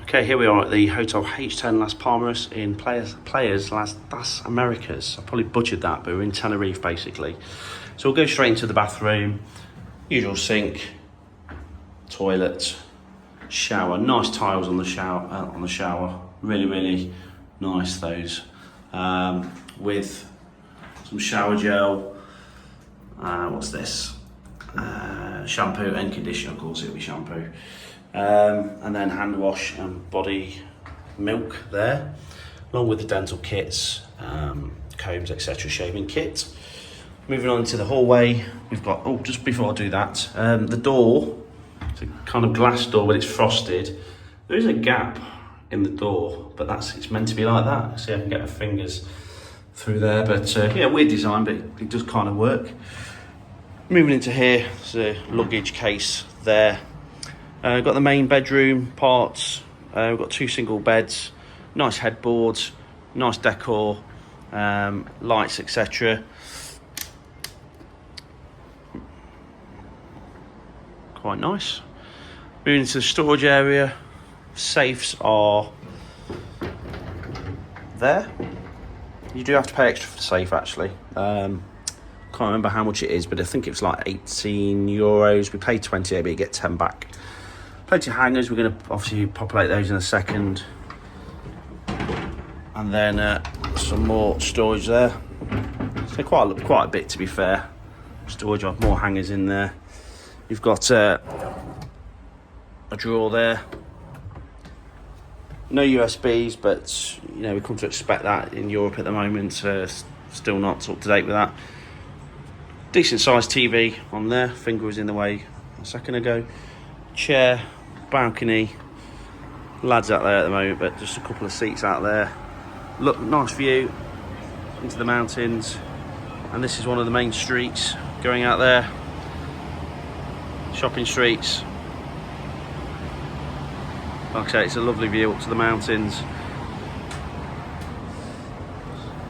Okay, here we are at the Hotel H10 Las Palmeras in Playas Las Americas. I probably butchered that, but we're in Tenerife basically. So we'll go straight into the bathroom. Usual sink, toilet, shower. Nice tiles on the shower. Really nice those. With some shower gel. What's this? Shampoo and conditioner, of course it'll be shampoo. And then hand wash and body milk there, along with the dental kits, combs, etc., shaving kit. Moving on to the hallway, we've got, just before I do that, the door, it's a kind of glass door, but it's frosted. There is a gap in the door, but it's meant to be like that. See, I can get my fingers through there, but yeah, weird design, but it does kind of work. Moving into here, there's a luggage case there. Got the main bedroom parts. We've got 2 single beds, nice headboards, nice decor, lights, etc. Quite nice. Moving into the storage area, safes are there. You do have to pay extra for the safe actually. Can't remember how much it is, but I think it's like 18 euros. We paid 20, but you get 10 back. Plenty of hangers, we're going to obviously populate those in a second. And then some more storage there. So quite a bit, to be fair. Storage of more hangers in there. You've got a drawer there. No USBs, but you know, we come to expect that in Europe at the moment. Still not up to date with that. Decent sized TV on there. Finger was in the way a second ago. Chair, balcony, lads out there at the moment, but just a couple of seats out there. Look, nice view into the mountains, and this is one of the main streets going out there. Shopping streets. Like I say, it's a lovely view up to the mountains.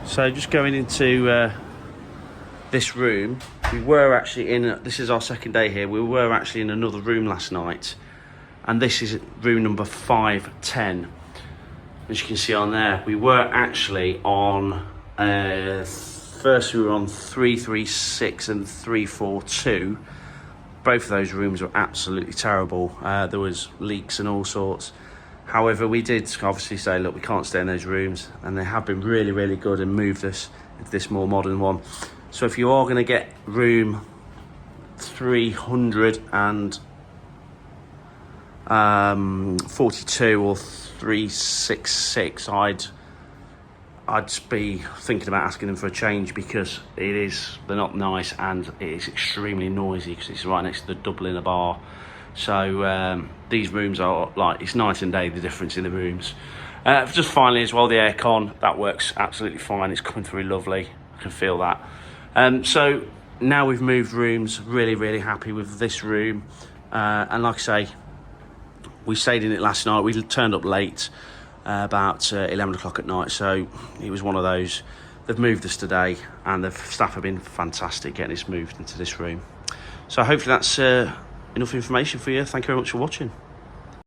So just going into this room, we were actually in, this is our second day here, we were actually in another room last night, and this is room number 510. As you can see on there, we were actually on, first we were on 336 and 342. Both of those rooms were absolutely terrible. There was leaks and all sorts. However, we did obviously say, look, we can't stay in those rooms, and they have been really good and moved us into this more modern one. So if you are going to get room 342 or 366, I'd be thinking about asking them for a change, because they're not nice, and it is extremely noisy because it's right next to the Dublin bar. So these rooms are like, it's night and day, the difference in the rooms. Just finally as well, the aircon, that works absolutely fine. It's coming through lovely. I can feel that. So now we've moved rooms, really happy with this room. And like I say, we stayed in it last night. We turned up late, about 11 o'clock at night. So it was one of those. They've moved us today, and the staff have been fantastic getting us moved into this room. So hopefully that's enough information for you. Thank you very much for watching.